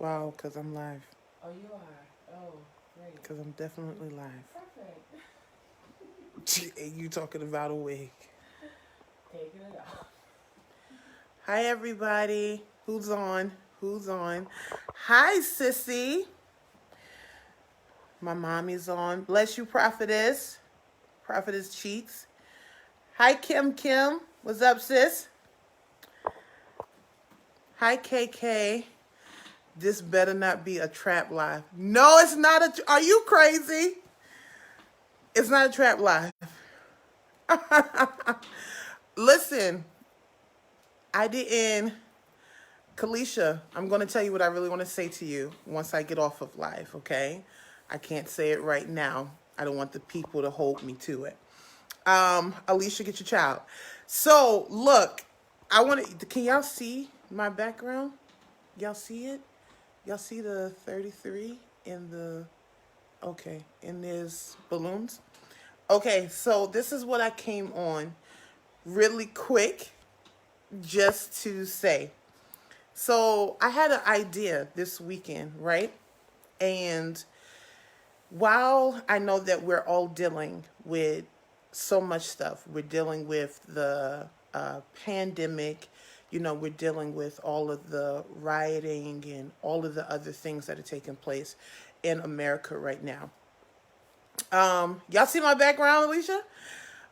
Wow, because I'm live. Oh, you are. Oh, great. Because I'm definitely live. Perfect. You talking about a wig. Taking it off. Hi, everybody. Who's on? Who's on? Hi, Sissy. My mommy's on. Bless you, Prophetess. Prophetess Cheeks. Hi, Kim Kim. What's up, sis? Hi, KK. This better not be a trap live. No, it's not a. Are you crazy? It's not a trap live. Listen, I didn't. Kalisha, I'm going to tell you what I really want to say to you once I get off of live, okay? I can't say it right now. I don't want the people to hold me to it. Alicia, get your child. So, look, I want to, can y'all see my background? Y'all see it? Y'all see the 33 in the, okay, and there's balloons? Okay, so this is what I came on really quick just to say. So I had an idea this weekend, right? And while I know that we're all dealing with so much stuff, we're dealing with the pandemic, we're dealing with all of the rioting and all of the other things that are taking place in America right now. Y'all see my background, Alicia?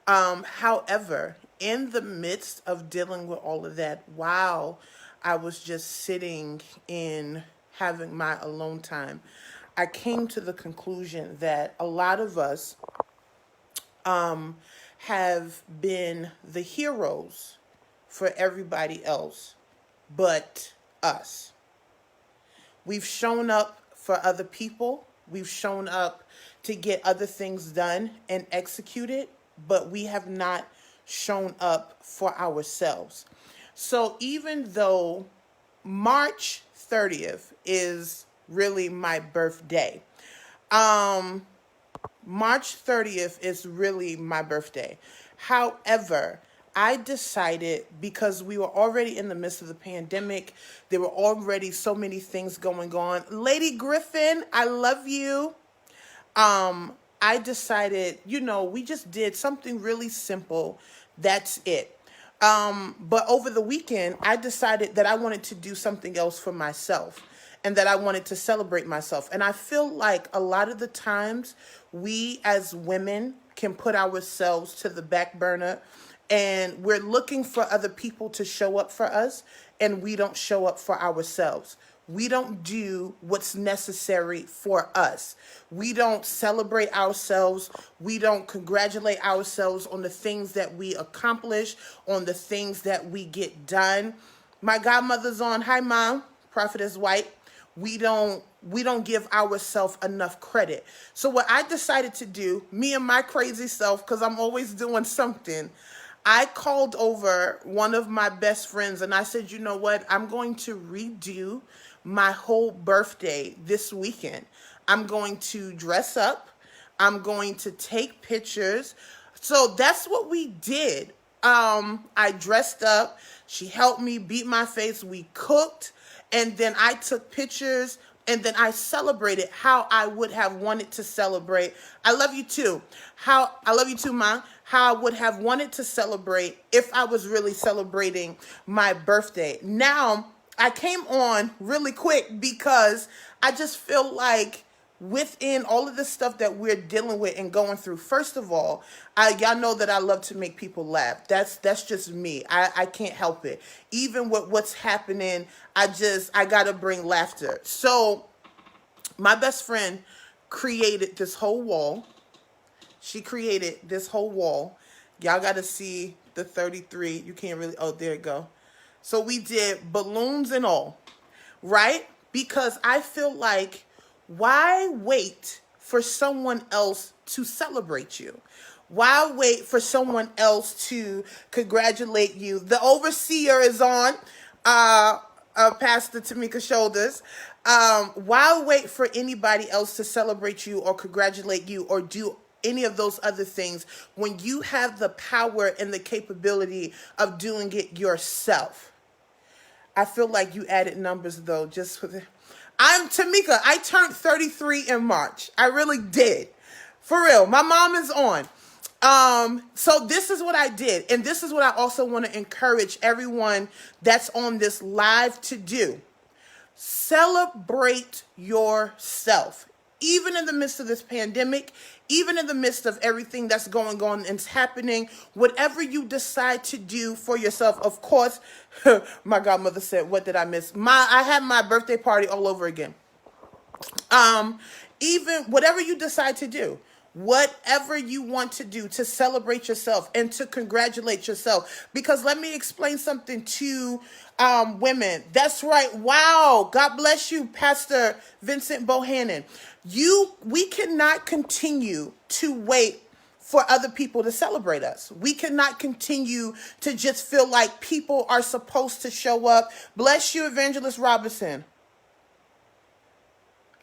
However, in the midst of dealing with all of that, while I was just sitting in having my alone time, I came to the conclusion that a lot of us have been the heroes for everybody else but us. We've shown up for other people. We've shown up to get other things done and executed, but we have not shown up for ourselves. So even though March 30th is really my birthday, March 30th is really my birthday. However, I decided because we were already in the midst of the pandemic, there were already so many things going on. Lady Griffin, I love you. I decided, we just did something really simple. That's it. But over the weekend, I decided that I wanted to do something else for myself and that I wanted to celebrate myself. And I feel like a lot of the times we as women can put ourselves to the back burner and we're looking for other people to show up for us and we don't show up for ourselves. We don't do what's necessary for us. We don't celebrate ourselves. We don't congratulate ourselves on the things that we accomplish, on the things that we get done. My godmother's on. Hi, Mom. Prophetess White. We don't give ourselves enough credit. So what I decided to do, me and my crazy self, because I'm always doing something, I called over one of my best friends and I said, you know what? I'm going to redo my whole birthday this weekend. I'm going to dress up. I'm going to take pictures. So that's what we did. I dressed up. She helped me beat my face. We cooked. And then I took pictures. And then I celebrated how I would have wanted to celebrate. I love you too. I love you too, Ma. How I would have wanted to celebrate if I was really celebrating my birthday. Now, I came on really quick because I just feel like within all of the stuff that we're dealing with and going through, first of all, y'all know that I love to make people laugh. That's just me. I can't help it. Even with what's happening, I gotta bring laughter. So my best friend created this whole wall. She created this whole wall. Y'all gotta see the 33. You can't really, oh, there you go. So we did balloons and all, right? Because I feel like, why wait for someone else to celebrate you? Why wait for someone else to congratulate you? The overseer is on, Pastor Tamika Shoulders. Why wait for anybody else to celebrate you or congratulate you or do any of those other things when you have the power and the capability of doing it yourself? I feel like you added numbers though, just for the. I'm Tamika. I turned 33 in March. I really did. For real. My mom is on. So this is what I did. And this is what I also want to encourage everyone that's on this live to do. Celebrate yourself. Even in the midst of this pandemic, even in the midst of everything that's going on and happening, whatever you decide to do for yourself, of course, my godmother said, what did I miss? I had my birthday party all over again. Even whatever you decide to do, whatever you want to do to celebrate yourself and to congratulate yourself. Because let me explain something to women. That's right. Wow. God bless you, Pastor Vincent Bohannon. We cannot continue to wait for other people to celebrate us. We cannot continue to just feel like people are supposed to show up. Bless you, Evangelist Robinson.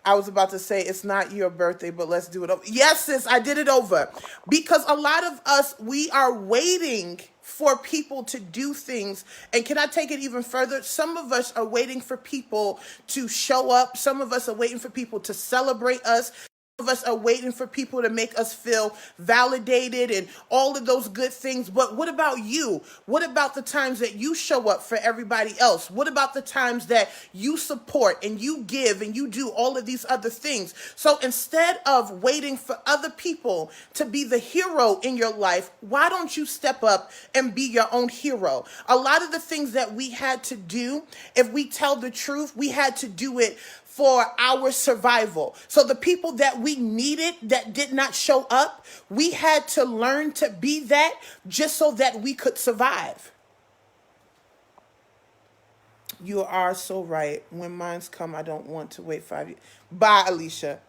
I was about to say it's not your birthday, but let's do it over. Yes, sis, I did it over. Because a lot of us, we are waiting for people to do things. And can I take it even further? Some of us are waiting for people to show up. Some of us are waiting for people to celebrate us. Of us are waiting for people to make us feel validated and all of those good things. But what about you? What about the times that you show up for everybody else? What about the times that you support and you give and you do all of these other things? So instead of waiting for other people to be the hero in your life, why don't you step up and be your own hero? A lot of the things that we had to do, if we tell the truth, we had to do it for our survival. So the people that we needed that did not show up, we had to learn to be that just so that we could survive. You are so right. When mines come, I don't want to wait 5 years. Bye, Alicia.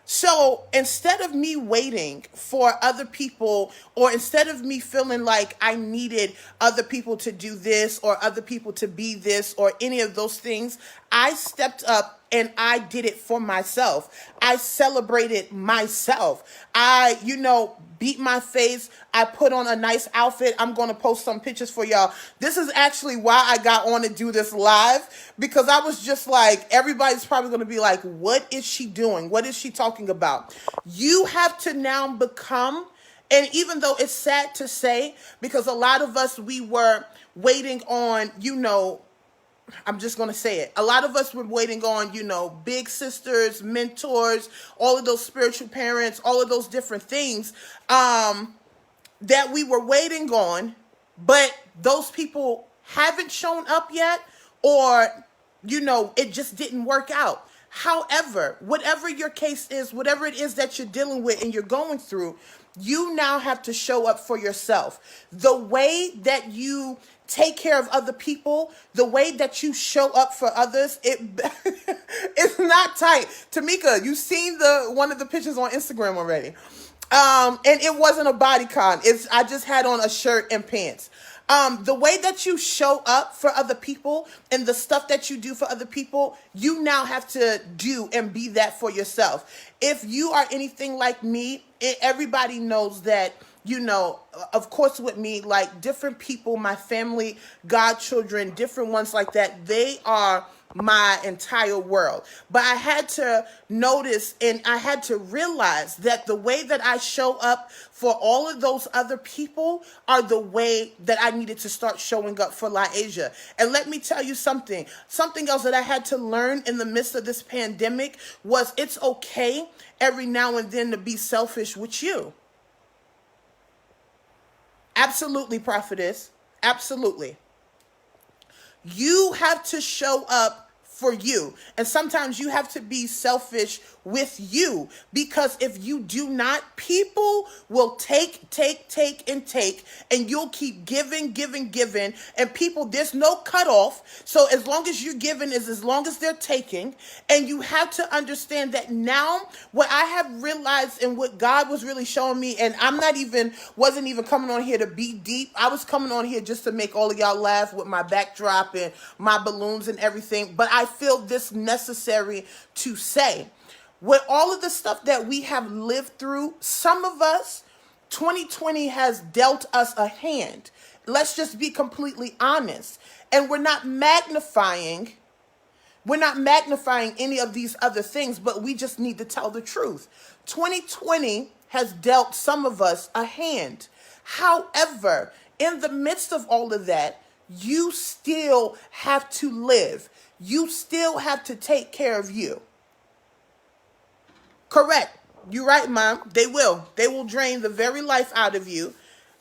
So instead of me waiting for other people, or instead of me feeling like I needed other people to do this or other people to be this or any of those things, I stepped up and I did it for myself. I celebrated myself. I, beat my face. I put on a nice outfit. I'm going to post some pictures for y'all. This is actually why I got on to do this live, because I was just like, everybody's probably going to be like, what is she doing? What is she talking about? You have to now become, and even though it's sad to say, because a lot of us, we were waiting on, I'm just going to say it. A lot of us were waiting on, big sisters, mentors, all of those spiritual parents, all of those different things that we were waiting on, but those people haven't shown up yet, or, it just didn't work out. However, whatever your case is, whatever it is that you're dealing with and you're going through, you now have to show up for yourself. The way that you take care of other people, the way that you show up for others, it's not tight. Tamika, you've seen one of the pictures on Instagram already. And it wasn't a bodycon. I just had on a shirt and pants. The way that you show up for other people and the stuff that you do for other people, you now have to do and be that for yourself. If you are anything like me, everybody knows that, of course with me, like different people, my family, godchildren, different ones like that, they are my entire world. But I had to notice and I had to realize that the way that I show up for all of those other people are the way that I needed to start showing up for LaAsia. And let me tell you something else that I had to learn in the midst of this pandemic was it's okay every now and then to be selfish with you. Absolutely, prophetess. Absolutely. You have to show up for you. And sometimes you have to be selfish with you, because if you do not, people will take, and you'll keep giving. And people, there's no cutoff. So as long as you're giving is as long as they're taking. And you have to understand that now what I have realized and what God was really showing me, and wasn't even coming on here to be deep. I was coming on here just to make all of y'all laugh with my backdrop and my balloons and everything. But I feel this necessary to say, with all of the stuff that we have lived through, some of us, 2020 has dealt us a hand. Let's just be completely honest. And we're not magnifying We're not magnifying any of these other things, but we just need to tell the truth. 2020 has dealt some of us a hand. However, in the midst of all of that, you still have to live. You still have to take care of you. Correct. You're right, Mom. They will. They will drain the very life out of you.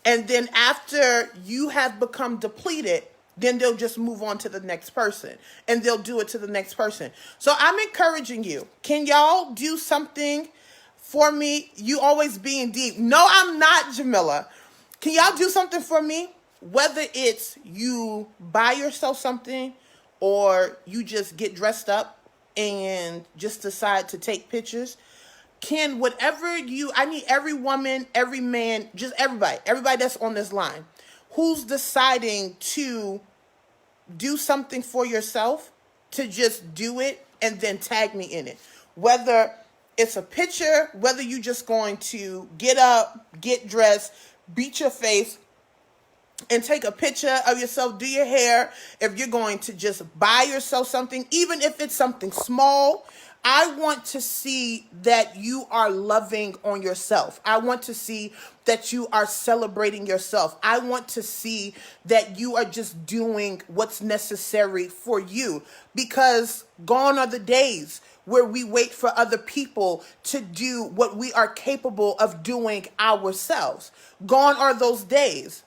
And then after you have become depleted, then they'll just move on to the next person. And they'll do it to the next person. So I'm encouraging you. Can y'all do something for me? You always being deep. No, I'm not, Jamila. Can y'all do something for me? Whether it's you buy yourself something or you just get dressed up and just decide to take pictures. Can whatever I need every woman, every man, just everybody that's on this line who's deciding to do something for yourself, to just do it and then tag me in it. Whether it's a picture, whether you just going to get up, get dressed, beat your face, and take a picture of yourself, do your hair. If you're going to just buy yourself something, even if it's something small, I want to see that you are loving on yourself. I want to see that you are celebrating yourself. I want to see that you are just doing what's necessary for you, because gone are the days where we wait for other people to do what we are capable of doing ourselves. Gone are those days.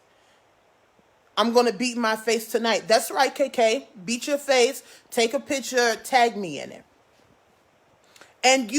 I'm going to beat my face tonight. That's right, KK. Beat your face, take a picture, tag me in it. And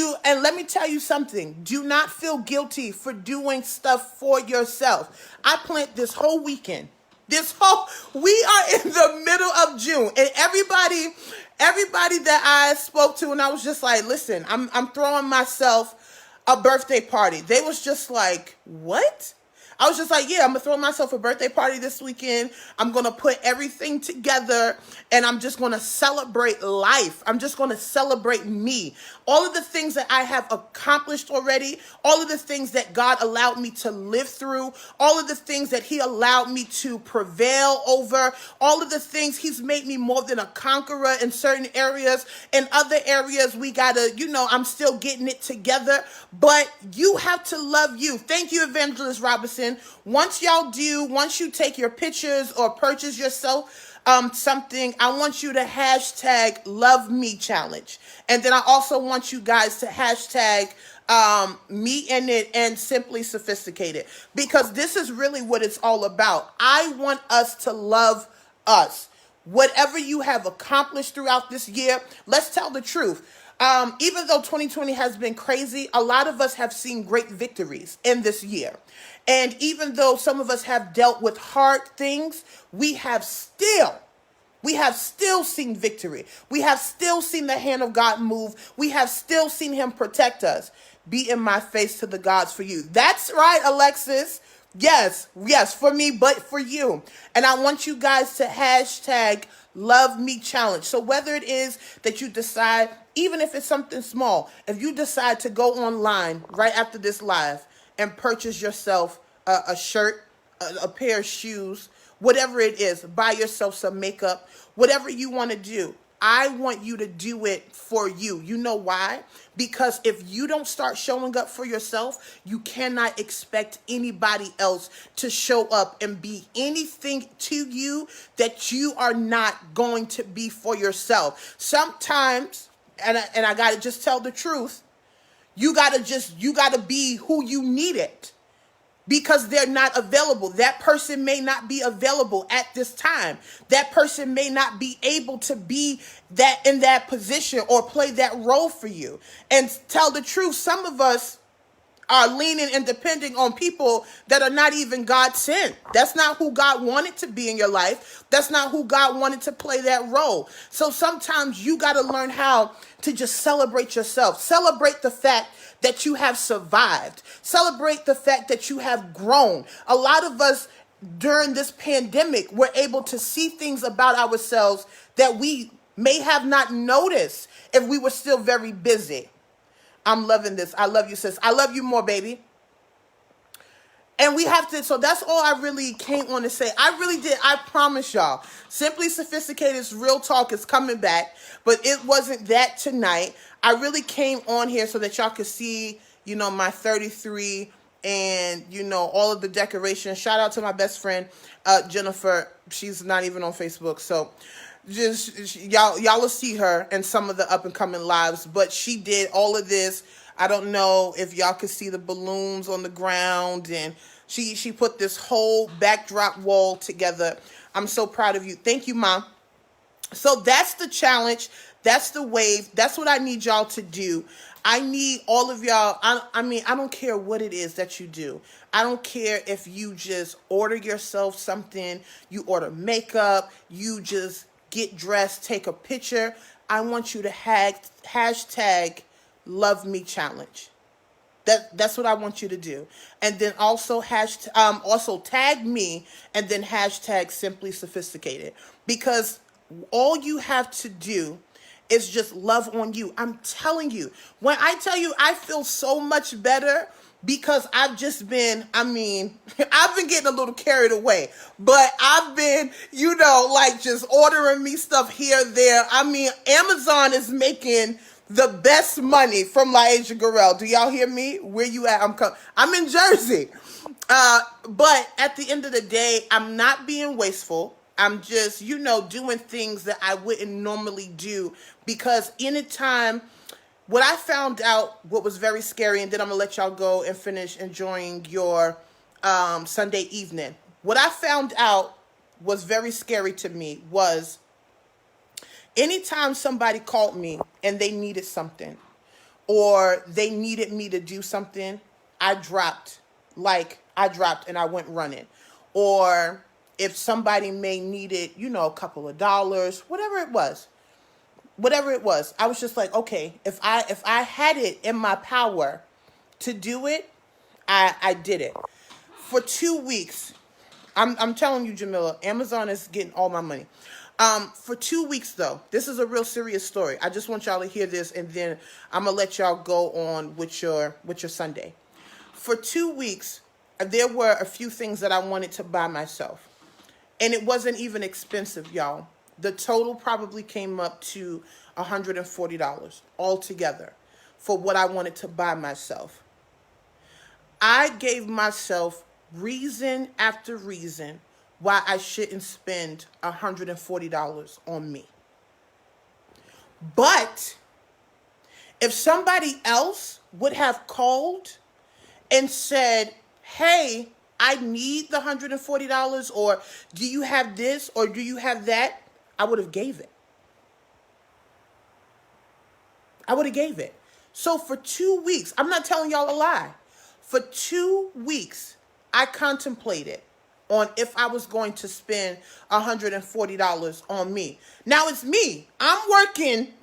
let me tell you something. Do not feel guilty for doing stuff for yourself. I planned this whole weekend. We are in the middle of June, and everybody that I spoke to, and I was just like, listen, I'm throwing myself a birthday party. They was just like, what? I was just like, yeah, I'm going to throw myself a birthday party this weekend. I'm going to put everything together and I'm just going to celebrate life. I'm just going to celebrate me. All of the things that I have accomplished already, all of the things that God allowed me to live through, all of the things that he allowed me to prevail over, all of the things he's made me more than a conqueror in certain areas. In other areas, we got to, I'm still getting it together, but you have to love you. Thank you, Evangelist Robinson. Once you take your pictures or purchase yourself something, I want you to hashtag love me challenge. And then I also want you guys to hashtag me in it and simply sophisticated, because this is really what it's all about. I want us to love us. Whatever you have accomplished throughout this year, let's tell the truth. Even though 2020 has been crazy, a lot of us have seen great victories in this year. And even though some of us have dealt with hard things, we have still seen victory. We have still seen the hand of God move. We have still seen him protect us. Be in my face to the gods for you. That's right, Alexis. Yes, for me, but for you. And I want you guys to hashtag love me challenge. So whether it is that you decide, even if it's something small, if you decide to go online right after this live and purchase yourself a shirt, a pair of shoes, whatever it is, buy yourself some makeup, whatever you want to do, I want you to do it for you. You know why? Because if you don't start showing up for yourself, you cannot expect anybody else to show up and be anything to you that you are not going to be for yourself. Sometimes, and I got to just tell the truth, you got to be who you need it. Because they're not available. That person may not be available at this time. That person may not be able to be in that position or play that role for you. And tell the truth, some of us are leaning and depending on people that are not even God sent. That's not who God wanted to be in your life. That's not who God wanted to play that role. So sometimes you got to learn how to just celebrate yourself. Celebrate the fact that you have survived. Celebrate the fact that you have grown. A lot of us during this pandemic were able to see things about ourselves that we may have not noticed if we were still very busy. I'm loving this. I love you, sis. I love you more, baby. And we have to, so that's all I really came on to say. I really did. I promise y'all. Simply Sophisticated's Real Talk is coming back, but it wasn't that tonight. I really came on here so that y'all could see, my 33 and, all of the decorations. Shout out to my best friend, Jennifer. She's not even on Facebook. So just y'all will see her in some of the up and coming lives, but she did all of this. I don't know if y'all could see the balloons on the ground, and she put this whole backdrop wall together. I'm so proud of you. Thank you, Mom. So that's the challenge. That's the wave. That's what I need y'all to do. I need all of y'all. I mean, I don't care what it is that you do. I don't care if you just order yourself something, you order makeup, you just get dressed, take a picture. I want you to hashtag Love Me Challenge. That's what I want you to do. And then also also tag me and then hashtag Simply Sophisticated. Because all you have to do is just love on you. I'm telling you, when I tell you I feel so much better because I've just been, I've been getting a little carried away, but I've been, just ordering me stuff here, there. Amazon is making the best money from LaAsia Garrell. Do y'all hear me? Where you at? I'm in Jersey. But at the end of the day, I'm not being wasteful. I'm just, doing things that I wouldn't normally do, because anytime, what I found out, what was very scary, and then I'm going to let y'all go and finish enjoying your Sunday evening. What I found out was very scary to me was anytime somebody called me and they needed something or they needed me to do something, I dropped and I went running. Or if somebody may needed, a couple of dollars, whatever it was, I was just like, okay, if I had it in my power to do it, I did it. For 2 weeks, I'm telling you, Jamila, Amazon is getting all my money. For 2 weeks though, this is a real serious story. I just want y'all to hear this, and then I'm gonna let y'all go on with your Sunday. For 2 weeks, there were a few things that I wanted to buy myself. And it wasn't even expensive, y'all. The total probably came up to $140 altogether for what I wanted to buy myself. I gave myself reason after reason why I shouldn't spend $140 on me. But if somebody else would have called and said, hey, I need the $140, or do you have this, or do you have that? I would have gave it. So for 2 weeks, I'm not telling y'all a lie. For 2 weeks, I contemplated on if I was going to spend $140 on me. Now it's me. I'm working,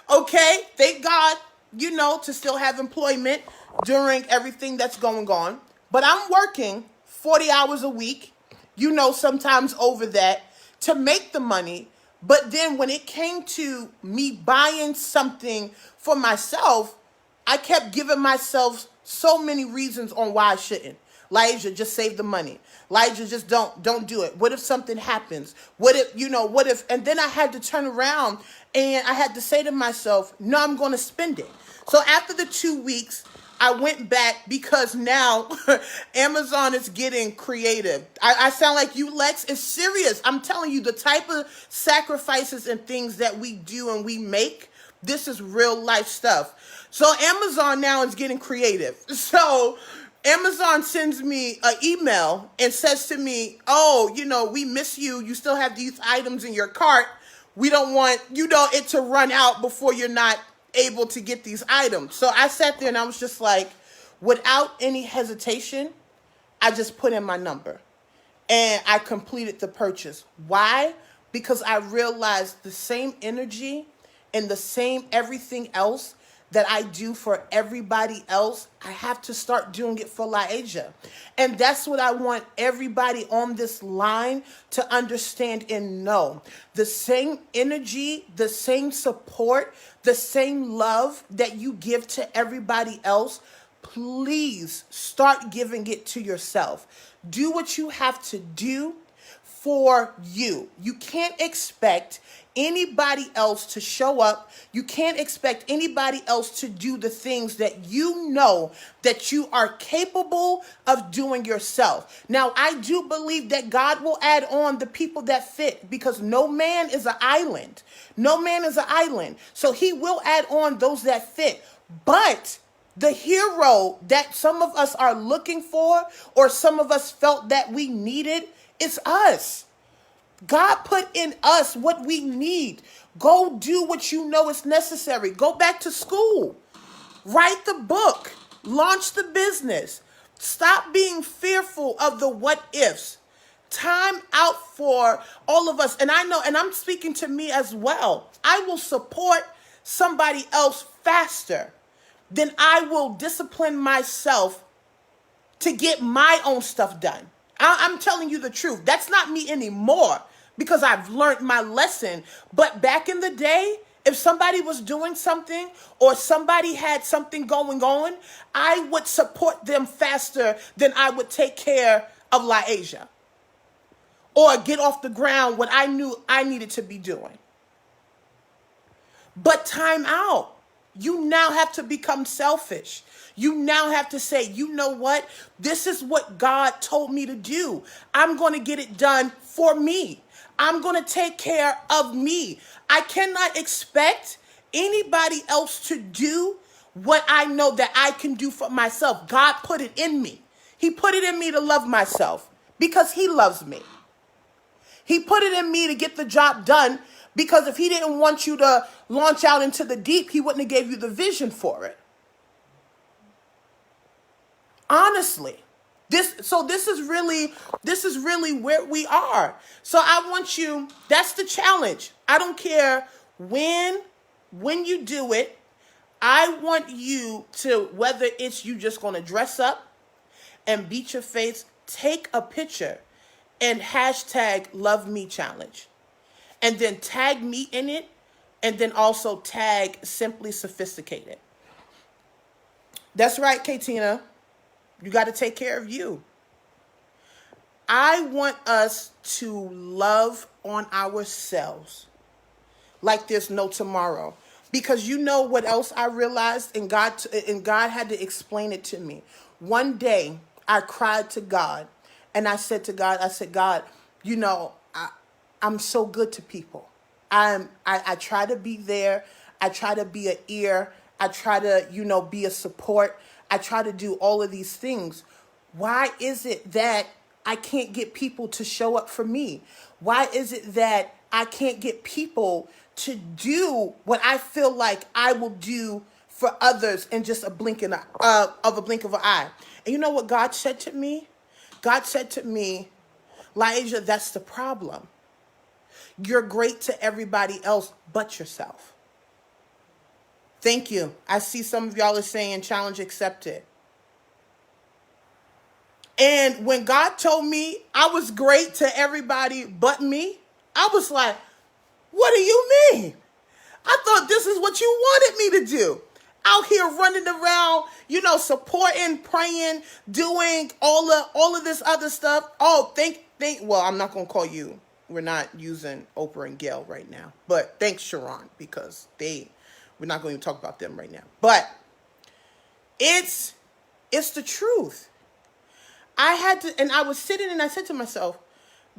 okay? Thank God, to still have employment during everything that's going on. But I'm working 40 hours a week, sometimes over that, to make the money. But then when it came to me buying something for myself, I kept giving myself so many reasons on why I shouldn't. LaAsia, just save the money. LaAsia, just don't do it. What if something happens? What if, and then I had to turn around and I had to say to myself, no, I'm going to spend it. So after the 2 weeks, I went back because now Amazon is getting creative. I sound like you, Lex. It's serious. I'm telling you, the type of sacrifices and things that we do and we make, this is real life stuff. So Amazon now is getting creative. So Amazon sends me an email and says to me, oh, we miss you. You still have these items in your cart. We don't want, it to run out before you're not able to get these items. So I sat there and I was just like, without any hesitation, I just put in my number and I completed the purchase. Why? Because I realized the same energy and the same everything else that I do for everybody else, I have to start doing it for LaAsia. And that's what I want everybody on this line to understand and know. The same energy, the same support, the same love that you give to everybody else, please start giving it to yourself. Do what you have to do for you. You can't expect anybody else to show up. You can't expect anybody else to do the things that you know that you are capable of doing yourself. Now, I do believe that God will add on the people that fit, because no man is an island. No man is an island. So he will add on those that fit. But the hero that some of us are looking for, or some of us felt that we needed, is us. God put in us what we need. Go do what you know is necessary. Go back to school. Write the book. Launch the business. Stop being fearful of the what ifs. Time out for all of us. And I know, and I'm speaking to me as well. I will support somebody else faster than I will discipline myself to get my own stuff done. I'm telling you the truth. That's not me anymore, because I've learned my lesson. But back in the day, if somebody was doing something or somebody had something going on, I would support them faster than I would take care of LaAsia or get off the ground what I knew I needed to be doing. But time out. You now have to become selfish. You now have to say, you know what? This is what God told me to do. I'm going to get it done for me. I'm going to take care of me. I cannot expect anybody else to do what I know that I can do for myself. God put it in me. He put it in me to love myself because he loves me. He put it in me to get the job done, because if he didn't want you to launch out into the deep, he wouldn't have gave you the vision for it. Honestly, this is really where we are. So I want you, that's the challenge. I don't care when you do it. I want you to, whether it's you just going to dress up and beat your face, take a picture and hashtag love me challenge. And then tag me in it, and then also tag Simply Sophisticated. That's right, Katina. You got to take care of you. I want us to love on ourselves like there's no tomorrow. Because you know what else I realized, and God had to explain it to me. One day I cried to God, and I said to God, God, you know, I'm so good to people. I try to be there. I try to be an ear. I try to, be a support. I try to do all of these things. Why is it that I can't get people to show up for me? Why is it that I can't get people to do what I feel like I will do for others in just a blink of an eye? And you know what God said to me? God said to me, LaAsia, that's the problem. You're great to everybody else but yourself. Thank you. I see some of y'all are saying challenge accepted. And when God told me I was great to everybody but me, I was like, what do you mean? I thought this is what you wanted me to do. Out here running around, supporting, praying, doing all of this other stuff. Oh, well, I'm not going to call you. We're not using Oprah and Gail right now. But thanks, Sharon, because we're not going to talk about them right now. But it's the truth. I was sitting and I said to myself,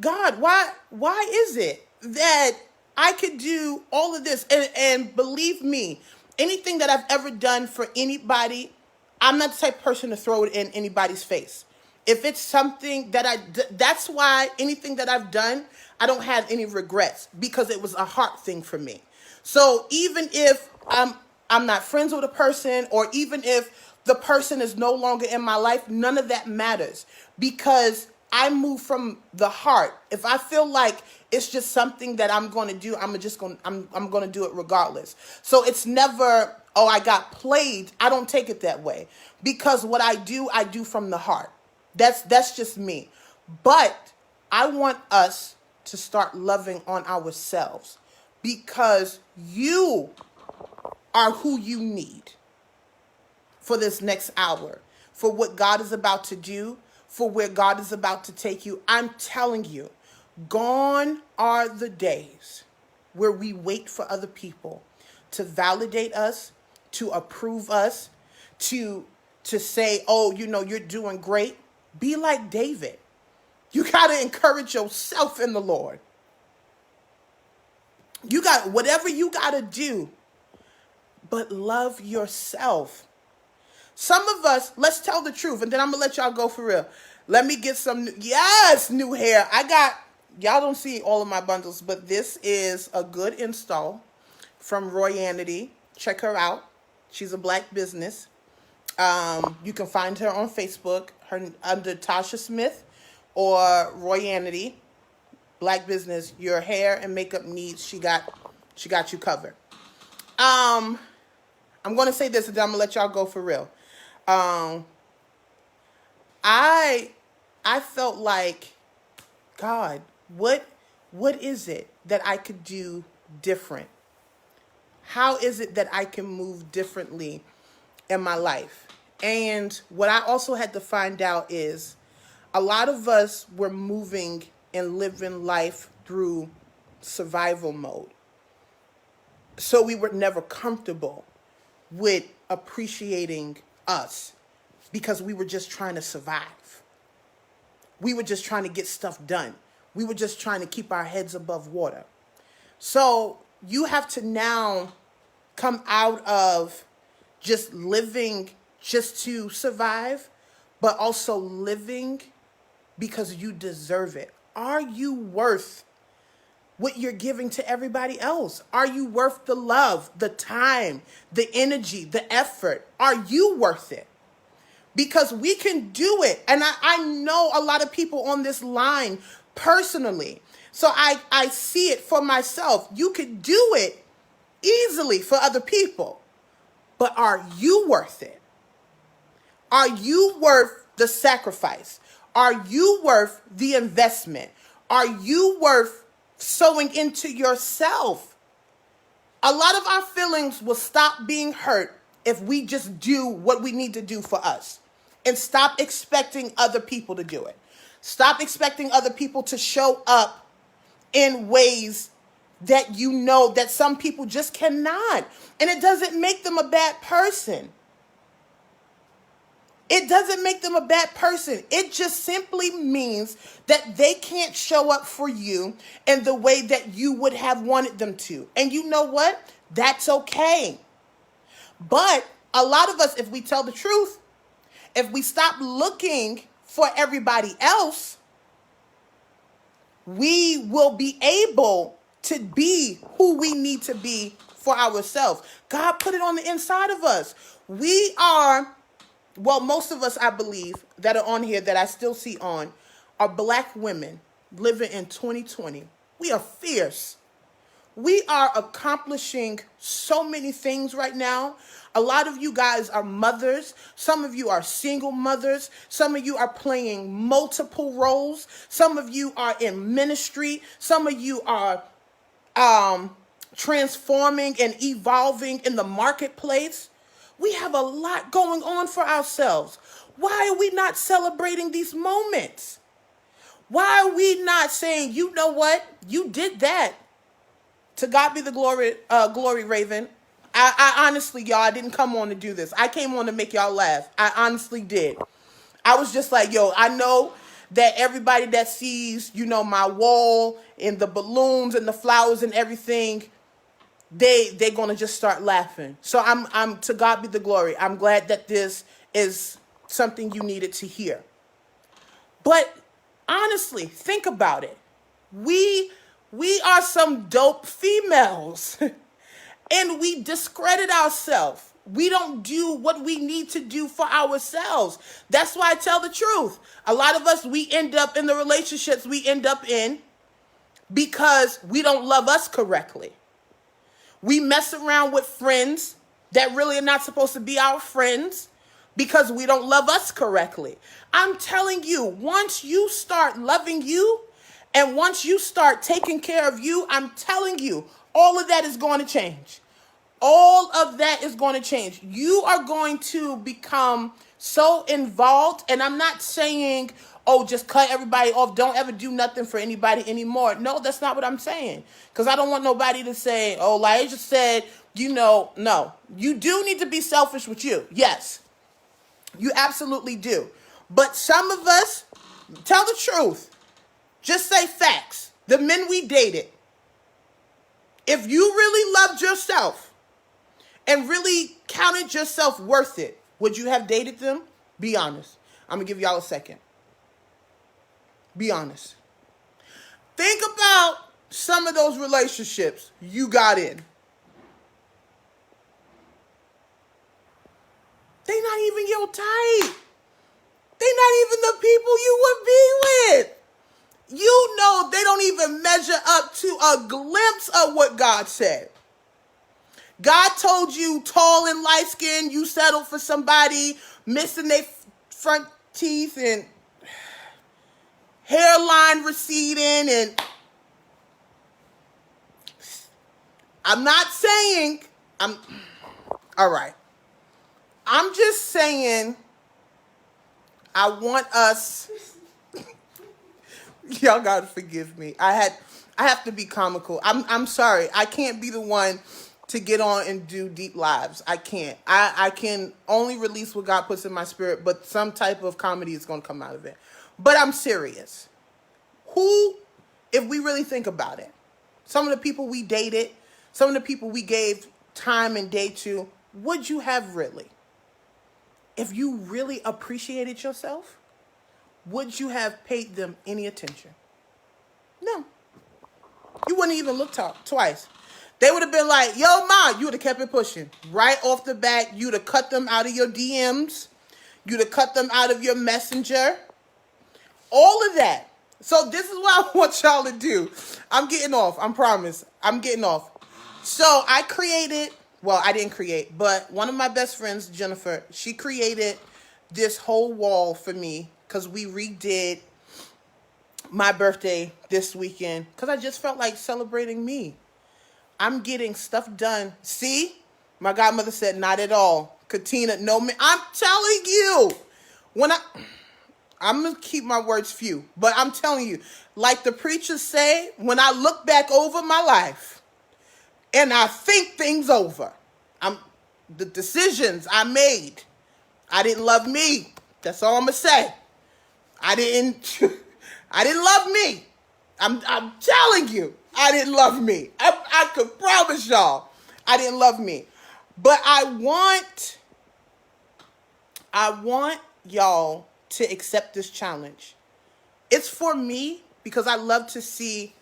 God, why is it that I could do all of this? And believe me, anything that I've ever done for anybody, I'm not the type of person to throw it in anybody's face. If it's something that's why anything that I've done, I don't have any regrets, because it was a heart thing for me. So even if I'm not friends with a person, or even if the person is no longer in my life, none of that matters, because I move from the heart. If I feel like it's just something that I'm going to do, I'm going to do it regardless. So it's never, I got played. I don't take it that way, because what I do from the heart. That's just me. But I want us to start loving on ourselves, because you are who you need for this next hour. for what God is about to do, for where God is about to take you. I'm telling you, gone are the days where we wait for other people to validate us, to approve us, to say, oh, you're doing great. Be like David. You got to encourage yourself in the Lord. You got whatever you got to do, but love yourself. Some of us, let's tell the truth, and then I'm going to let y'all go for real. Let me get some new hair. Y'all don't see all of my bundles, but this is a good install from Royanity. Check her out. She's a black business. You can find her on Facebook, under Tasha Smith or Royanity. Black business. Your hair and makeup needs, she got you covered. I'm going to say this, and then I'm going to let y'all go for real. I felt like, God, what is it that I could do different? How is it that I can move differently in my life? And what I also had to find out is a lot of us were moving and living life through survival mode. So we were never comfortable with appreciating us because we were just trying to survive. We were just trying to get stuff done. We were just trying to keep our heads above water. So you have to now come out of just living just to survive, but also living because you deserve it. Are you worth what you're giving to everybody else? Are you worth the love, the time, the energy, the effort? Are you worth it? Because we can do it. And I know a lot of people on this line personally. So I see it for myself. You could do it easily for other people. But are you worth it? Are you worth the sacrifice? Are you worth the investment? Are you worth sowing into yourself? A lot of our feelings will stop being hurt if we just do what we need to do for us and stop expecting other people to do it. Stop expecting other people to show up in ways that you know that some people just cannot. And it doesn't make them a bad person. It doesn't make them a bad person. It just simply means that they can't show up for you in the way that you would have wanted them to. And you know what? That's okay. But a lot of us, if we tell the truth, if we stop looking for everybody else, we will be able to be who we need to be for ourselves. God put it on the inside of us. We are... Well, most of us, I believe, that are on here that I still see on are black women living in 2020. We are fierce. We are accomplishing so many things right now. A lot of you guys are mothers. Some of you are single mothers. Some of you are playing multiple roles. Some of you are in ministry. Some of you are transforming and evolving in the marketplace. We have a lot going on for ourselves. Why are we not celebrating these moments? Why are we not saying, you know what? You did that. To God be the glory, Raven. I honestly, y'all, I didn't come on to do this. I came on to make y'all laugh. I honestly did. I was just like, yo, I know that everybody that sees, my wall and the balloons and the flowers and everything, they're going to just start laughing. So I'm to God be the glory. I'm glad that this is something you needed to hear. But honestly, think about it. We are some dope females and we discredit ourselves. We don't do what we need to do for ourselves. That's why I tell the truth. A lot of us, we end up in the relationships we end up in because we don't love us correctly. We mess around with friends that really are not supposed to be our friends because we don't love us correctly. I'm telling you, once you start loving you and once you start taking care of you, I'm telling you, all of that is going to change. All of that is going to change. You are going to become so involved. And I'm not saying, oh, just cut everybody off. Don't ever do nothing for anybody anymore. No, that's not what I'm saying. Because I don't want nobody to say, oh, like I just said, no. You do need to be selfish with you. Yes, you absolutely do. But some of us, tell the truth. Just say facts. The men we dated, if you really loved yourself and really counted yourself worth it, would you have dated them? Be honest. I'm going to give y'all a second. Be honest. Think about some of those relationships you got in. They not even your type. They not even the people you would be with. You know they don't even measure up to a glimpse of what God said. God told you tall and light skinned, you settled for somebody missing their front teeth and hairline receding. And I'm not saying, all right. I'm just saying, I want us, y'all gotta forgive me. I have to be comical. I'm sorry. I can't be the one to get on and do deep lives. I can't. I can only release what God puts in my spirit, but some type of comedy is gonna come out of it. But I'm serious. Who, if we really think about it, some of the people we dated, some of the people we gave time and day to, would you have really? If you really appreciated yourself, would you have paid them any attention? No. You wouldn't even look twice. They would have been like, yo, Ma, you would have kept it pushing. Right off the bat, you'd have cut them out of your DMs. You'd have cut them out of your messenger. All of that. So this is what I want y'all to do. I'm getting off. I promise. I'm getting off. So I created, well, I didn't create, but one of my best friends, Jennifer, she created this whole wall for me because we redid my birthday this weekend because I just felt like celebrating me. I'm getting stuff done. See? My godmother said, not at all. Katina, no, man. I'm telling you. I'm going to keep my words few. But I'm telling you, like the preachers say, when I look back over my life and I think things over, the decisions I made, I didn't love me. That's all I'm going to say. I didn't love me. I'm telling you. I didn't love me. I could promise y'all I didn't love me. But I want y'all to accept this challenge. It's for me because I love to see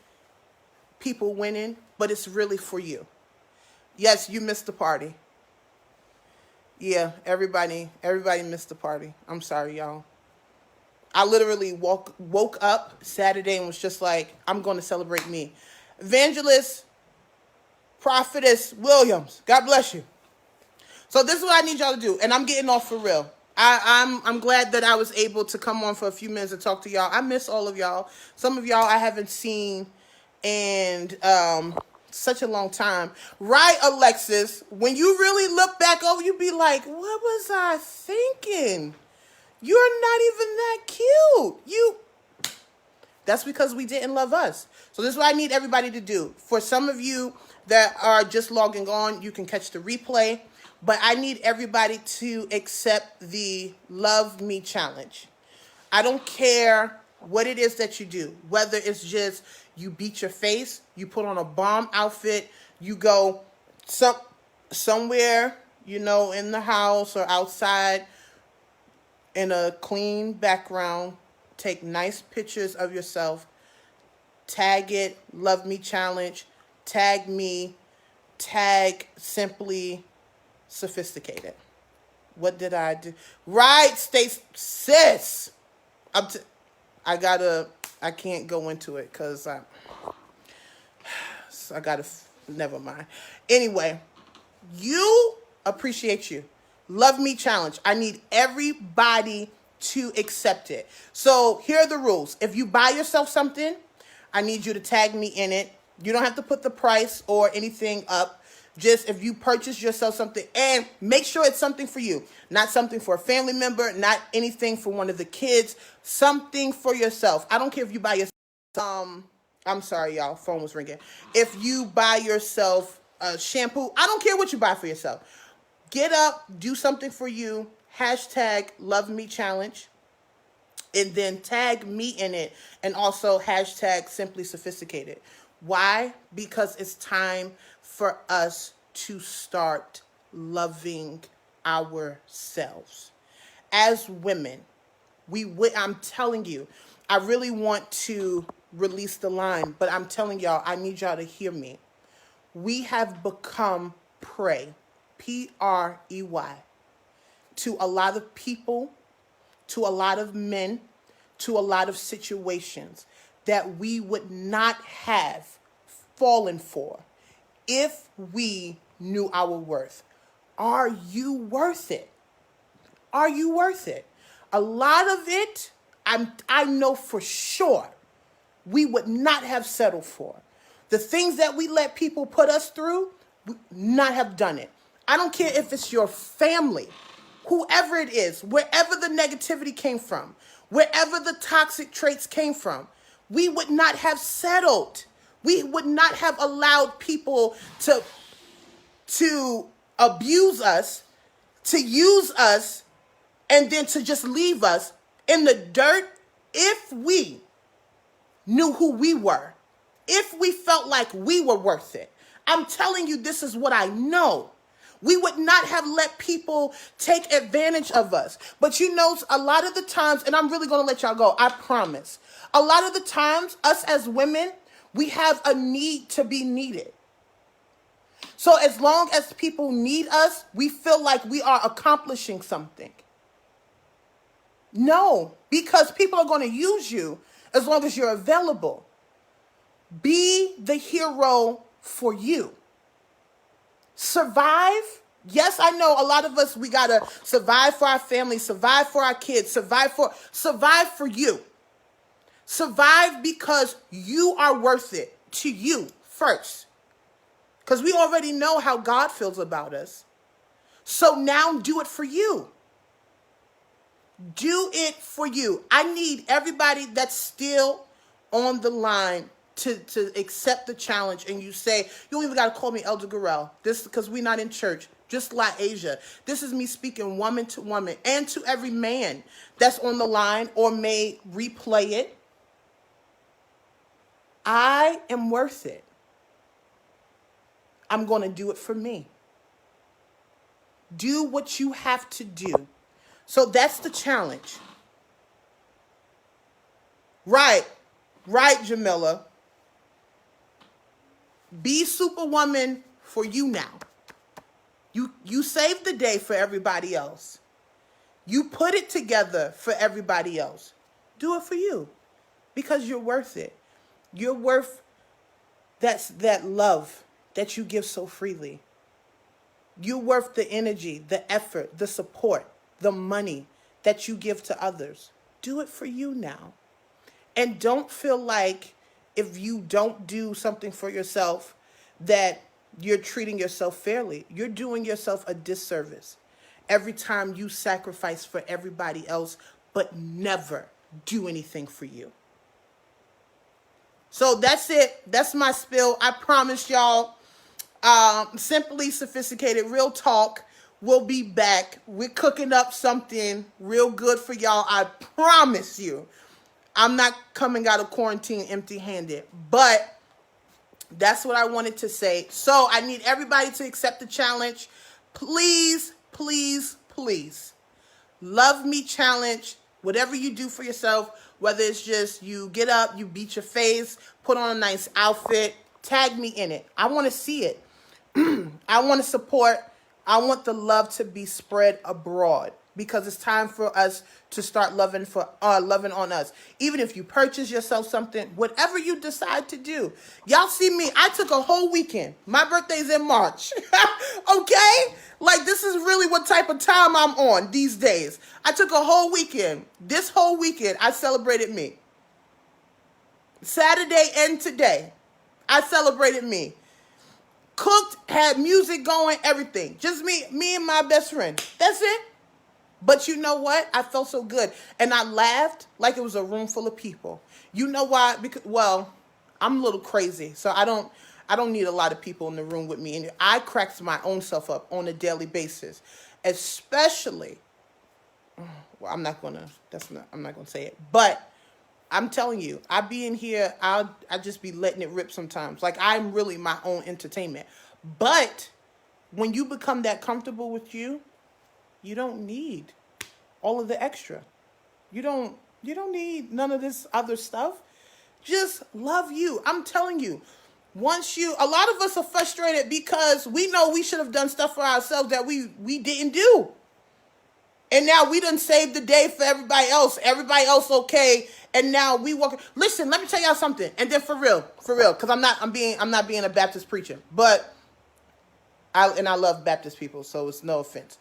people winning, but it's really for you. Yes, you missed the party. Yeah, everybody missed the party. I'm sorry, y'all. I literally woke up Saturday and was just like, I'm going to celebrate me. Evangelist, Prophetess Williams, God bless you. So this is what I need y'all to do, and I'm getting off for real. I'm glad that I was able to come on for a few minutes and talk to y'all. I miss all of y'all. Some of y'all I haven't seen in such a long time. Right, Alexis? When you really look back over, you be like, what was I thinking? You're not even that cute. That's because we didn't love us. So this is what I need everybody to do. For some of you that are just logging on, you can catch the replay. But I need everybody to accept the Love Me Challenge. I don't care what it is that you do. Whether it's just you beat your face, you put on a bomb outfit, you go somewhere, in the house or outside in a clean background. Take nice pictures of yourself. Tag it, Love Me Challenge. Tag me. Tag Simply Sophisticated. What did I do? Right, sis. I can't go into it because I gotta, never mind. Anyway, appreciate you. Love Me Challenge. I need everybody to accept it. So here are the rules. If you buy yourself something, I need you to tag me in it. You don't have to put the price or anything up. Just if you purchase yourself something, and make sure it's something for you, not something for a family member, not anything for one of the kids, something for yourself. I don't care if you buy yourself, I'm sorry, y'all, phone was ringing. If you buy yourself a shampoo, I don't care what you buy for yourself. Get up, do something for you, hashtag love me challenge, and then tag me in it, and also hashtag simply sophisticated. Why? Because it's time for us to start loving ourselves. As women, I'm telling you, I really want to release the line, but I'm telling y'all, I need y'all to hear me. We have become prey, Prey, to a lot of people, to a lot of men, to a lot of situations that we would not have fallen for if we knew our worth. Are you worth it? Are you worth it? A lot of it, I know for sure we would not have settled for. The things that we let people put us through, we not have done it. I don't care if it's your family, whoever it is, wherever the negativity came from, wherever the toxic traits came from, we would not have settled. We would not have allowed people to abuse us, to use us, and then to just leave us in the dirt if we knew who we were, if we felt like we were worth it. I'm telling you, this is what I know. We would not have let people take advantage of us. But you know, a lot of the times, and I'm really going to let y'all go, I promise. A lot of the times, us as women, we have a need to be needed. So as long as people need us, we feel like we are accomplishing something. No, because people are going to use you as long as you're available. Be the hero for you. Survive. Yes, I know a lot of us, we got to survive for our family, survive for our kids, survive for you. Survive because you are worth it to you first. Because we already know how God feels about us. So now do it for you. Do it for you. I need everybody that's still on the line to accept the challenge. And you say, you don't even got to call me Elder Gurrell. This because we're not in church. Just like Asia. This is me speaking woman to woman and to every man that's on the line or may replay it. I am worth it. I'm going to do it for me. Do what you have to do. So that's the challenge. Right, Jamila. Be Superwoman for you now. You saved the day for everybody else. You put it together for everybody else. Do it for you because you're worth it. You're worth that love that you give so freely. You're worth the energy, the effort, the support, the money that you give to others. Do it for you now. And don't feel like if you don't do something for yourself that you're treating yourself fairly. You're doing yourself a disservice every time you sacrifice for everybody else, but never do anything for you. So that's it. That's my spill. I promise y'all, Simply Sophisticated Real Talk will be back. We're cooking up something real good for y'all. I promise you. I'm not coming out of quarantine empty-handed, but that's what I wanted to say. So I need everybody to accept the challenge. Please, please, please. Love me challenge. Whatever you do for yourself, whether it's just you get up, you beat your face, put on a nice outfit, tag me in it. I want to see it. I want to support. I want the love to be spread abroad because it's time for us to start loving on us. Even if you purchase yourself something, whatever you decide to do. Y'all see me, I took a whole weekend. My birthday's in March. Okay? Like, this is really what type of time I'm on these days. I took a whole weekend. This whole weekend, I celebrated me. Saturday and today, I celebrated me. cooked, had music going, everything. Just me and my best friend. That's it. But you know what? I felt so good. And I laughed like it was a room full of people. You know why? Because, well, I'm a little crazy. So I don't need a lot of people in the room with me. And I cracked my own self up on a daily basis. Especially, well, I'm not gonna say it. But I'm telling you, I be in here, I just be letting it rip sometimes. Like I'm really my own entertainment. But when you become that comfortable with you, you don't need all of the extra. You don't need none of this other stuff. Just love you. I'm telling you. A lot of us are frustrated because we know we should have done stuff for ourselves that we didn't do. And now we done saved the day for everybody else. Everybody else okay. And now we walk. Listen, let me tell y'all something. And then for real, because I'm not being a Baptist preacher. But I love Baptist people, so it's no offense.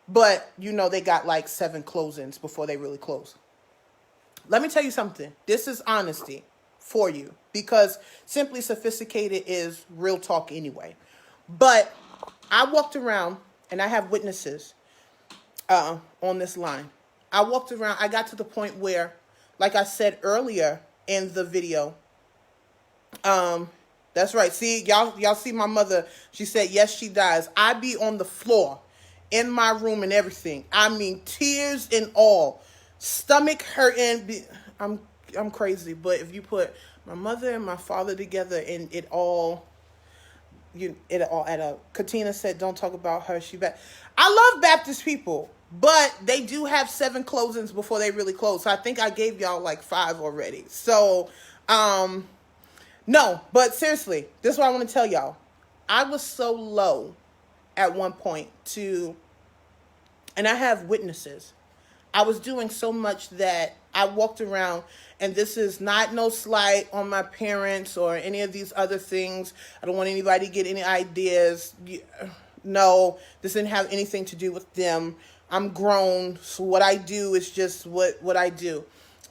But, they got like 7 closings before they really close. Let me tell you something. This is honesty for you. Because Simply Sophisticated is real talk anyway. But I walked around, and I have witnesses on this line. I walked around. I got to the point where, like I said earlier in the video, that's right. See, y'all see my mother. She said, yes, she dies. I be on the floor in my room and everything. I mean, tears and all, stomach hurting. I'm crazy, but if you put my mother and my father together, and it all add up. Katina said, "Don't talk about her. She bad." I love Baptist people, but they do have 7 closings before they really close. So I think I gave y'all like 5 already. So, no, but seriously, this is what I want to tell y'all. I was so low at one point and I have witnesses. I was doing so much that I walked around, and this is not no slight on my parents or any of these other things. I don't want anybody to get any ideas. No, this didn't have anything to do with them. I'm grown, so what I do is just what I do.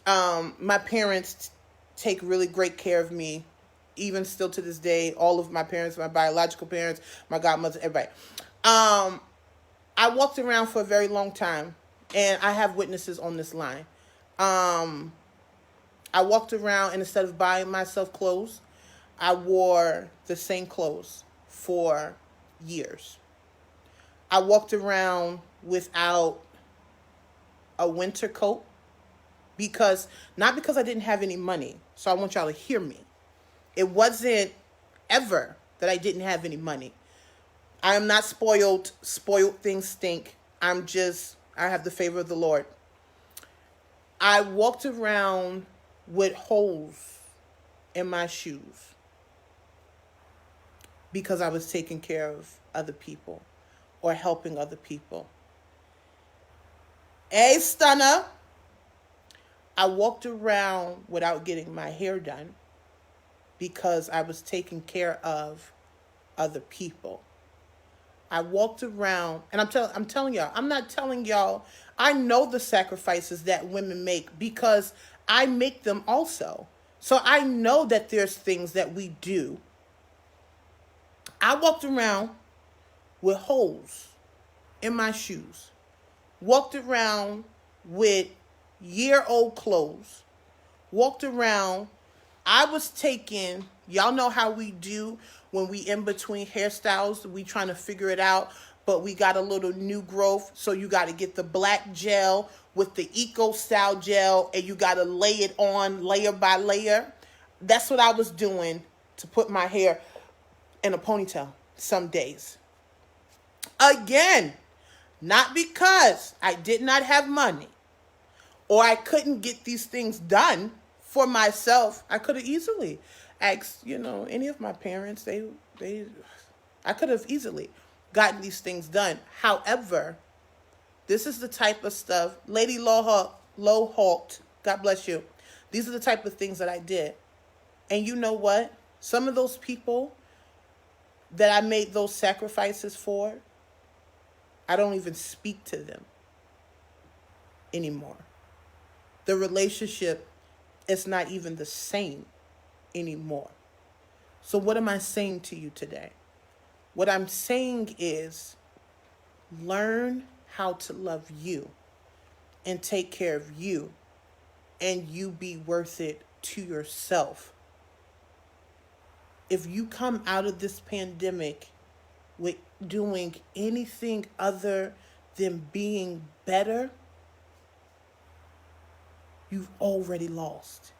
My parents take really great care of me, even still to this day. All of my parents, my biological parents, my godmother, everybody. I walked around for a very long time, and I have witnesses on this line. I walked around, and instead of buying myself clothes, I wore the same clothes for years. I walked around without a winter coat not because I didn't have any money. So I want y'all to hear me. It wasn't ever that I didn't have any money. I am not spoiled. Spoiled things stink. I have the favor of the Lord. I walked around with holes in my shoes because I was taking care of other people or helping other people. Hey, Stunner. I walked around without getting my hair done because I was taking care of other people. I walked around, and I'm telling y'all, I'm not telling y'all, I know the sacrifices that women make because I make them also. So I know that there's things that we do. I walked around with holes in my shoes. Walked around with year-old clothes. Walked around. I was taking, y'all know how we do when we in between hairstyles, we trying to figure it out, but we got a little new growth. So you got to get the black gel with the eco style gel, and you got to lay it on layer by layer. That's what I was doing to put my hair in a ponytail some days. Again, not because I did not have money or I couldn't get these things done for myself. I could have easily asked, any of my parents, I could have easily gotten these things done. However, this is the type of stuff, Lady Lowhalt, God bless you. These are the type of things that I did. And you know what? Some of those people that I made those sacrifices for, I don't even speak to them anymore. The relationship is not even the same anymore. So what am I saying to you today? What I'm saying is learn how to love you and take care of you, and you be worth it to yourself. If you come out of this pandemic with doing anything other than being better, you've already lost.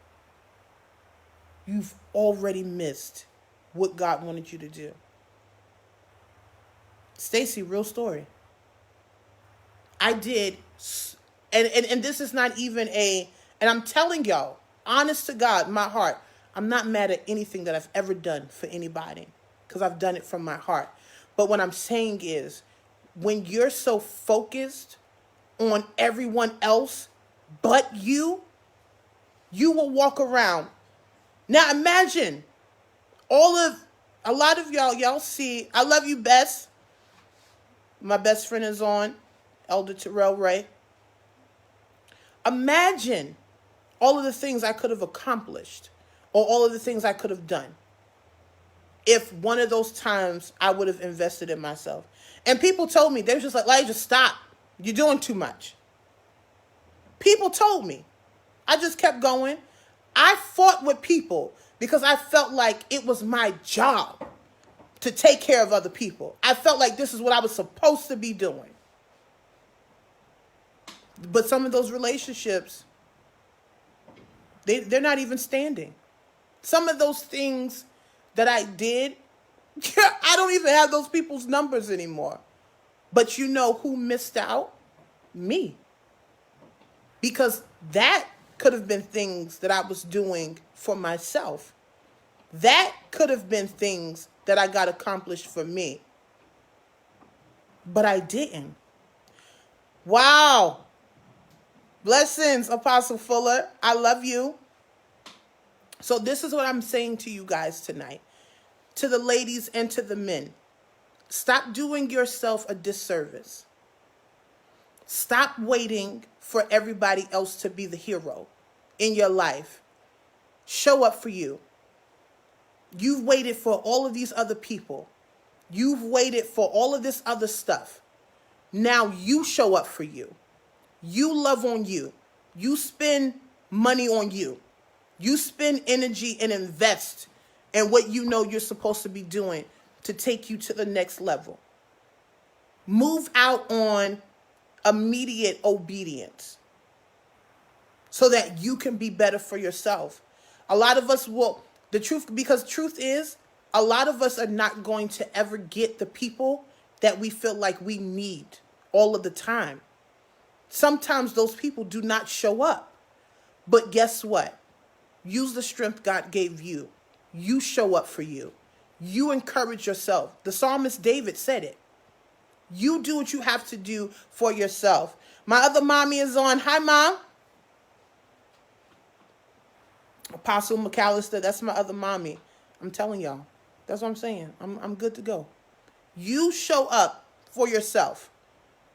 You've already missed what God wanted you to do. Stacy, real story. I did, and this is not even and I'm telling y'all, honest to God, my heart, I'm not mad at anything that I've ever done for anybody because I've done it from my heart. But what I'm saying is, when you're so focused on everyone else but you will walk around. Now imagine a lot of y'all see, I love you, Bess. My best friend is on, Elder Terrell Ray. Imagine all of the things I could have accomplished, or all of the things I could have done if one of those times I would have invested in myself. And people told me, they were just like, Elijah, stop. You're doing too much. People told me. I just kept going. I fought with people because I felt like it was my job to take care of other people. I felt like this is what I was supposed to be doing. But some of those relationships, they're not even standing. Some of those things that I did, I don't even have those people's numbers anymore. But you know who missed out? Me. Because that could have been things that I was doing for myself. That could have been things that I got accomplished for me. But I didn't. Wow. Blessings, Apostle Fuller. I love you. So this is what I'm saying to you guys tonight. To the ladies and to the men. Stop doing yourself a disservice. Stop waiting for everybody else to be the hero in your life. Show up for you. You've waited for all of these other people. You've waited for all of this other stuff. Now you show up for you. You love on you. You spend money on you. You spend energy and invest in what you know you're supposed to be doing to take you to the next level. Move out on immediate obedience so that you can be better for yourself. A lot of us will, because truth is, a lot of us are not going to ever get the people that we feel like we need all of the time. Sometimes those people do not show up. But guess what? Use the strength God gave you. You show up for you. You encourage yourself. The psalmist David said it. You do what you have to do for yourself. My other mommy is on. Hi, Mom. Apostle McAllister, that's my other mommy. I'm telling y'all. That's what I'm saying. I'm good to go. You show up for yourself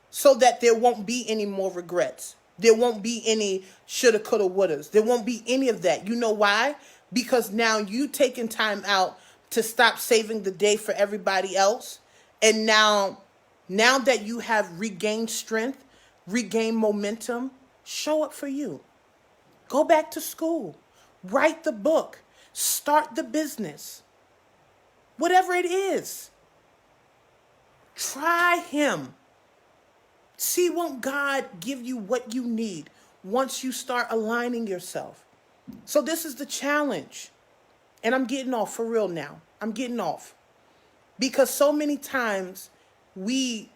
so that there won't be any more regrets. There won't be any shoulda, coulda, wouldas. There won't be any of that. You know why? Because now you taking time out to stop saving the day for everybody else. And now that you have regained strength, regained momentum, show up for you. Go back to school. Write the book. Start the business. Whatever it is. Try him. See, won't God give you what you need once you start aligning yourself? So this is the challenge. And I'm getting off for real now. I'm getting off. Because so many times we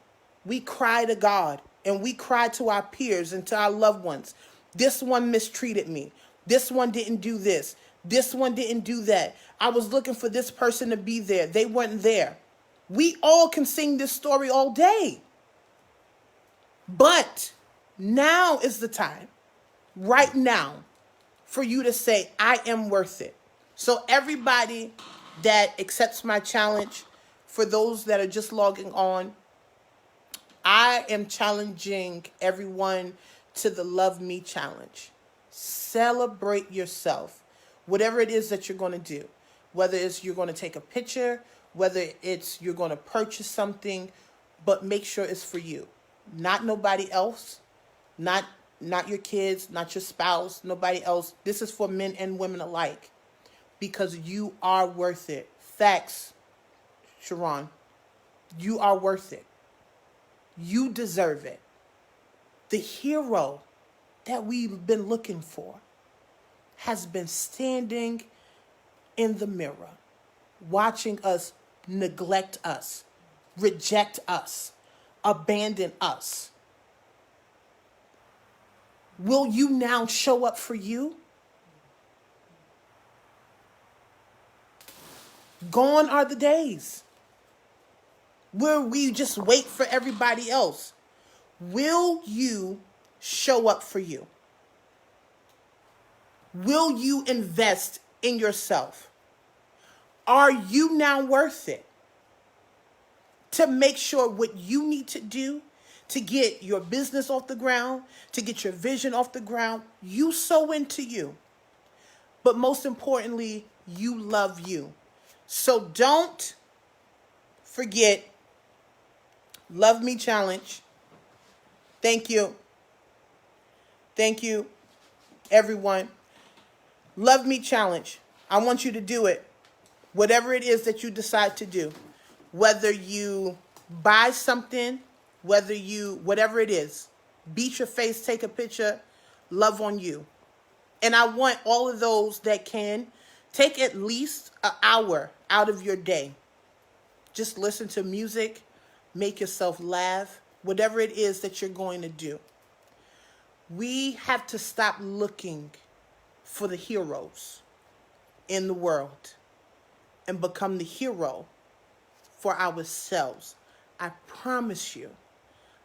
cry to God and we cry to our peers and to our loved ones. This one mistreated me. This one didn't do this. This one didn't do that. I was looking for this person to be there. They weren't there. We all can sing this story all day. But now is the time, right now, for you to say, I am worth it. So everybody that accepts my challenge, for those that are just logging on, I am challenging everyone to the Love Me Challenge. Celebrate yourself. Whatever it is that you're going to do, whether it's you're going to take a picture whether it's you're going to purchase something, but make sure it's for you, not nobody else, not your kids, not your spouse, nobody else. This is for men and women alike, because you are worth it. Facts, Sharon. You are worth it. You deserve it. The hero that we've been looking for has been standing in the mirror, watching us neglect us, reject us, abandon us. Will you now show up for you? Gone are the days where we just wait for everybody else. Will you show up for you? Will you invest in yourself? Are you now worth it? To make sure what you need to do to get your business off the ground, to get your vision off the ground, you sow into you. But most importantly, you love you. So don't forget, Love Me Challenge. Thank you. Thank you, everyone. Love Me Challenge. I want you to do it. Whatever it is that you decide to do. Whether you buy something, whatever it is. Beat your face, take a picture, love on you. And I want all of those that can take at least an hour out of your day. Just listen to music, make yourself laugh, whatever it is that you're going to do. We have to stop looking for the heroes in the world and become the hero for ourselves. I promise you,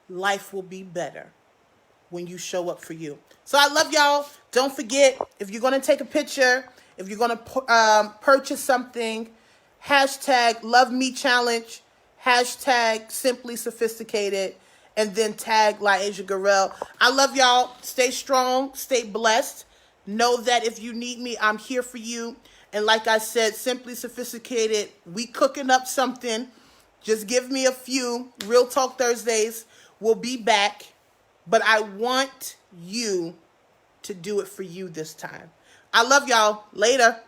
life will be better when you show up for you. So I love y'all. Don't forget, if you're going to take a picture, if you're going to purchase something, hashtag Love Me Challenge, hashtag Simply Sophisticated, and then tag LaAsia Gurrell. I love y'all. Stay strong. Stay blessed. Know that if you need me, I'm here for you. And like I said, Simply Sophisticated, we cooking up something. Just give me a few. Real Talk Thursdays will be back. But I want you to do it for you this time. I love y'all. Later.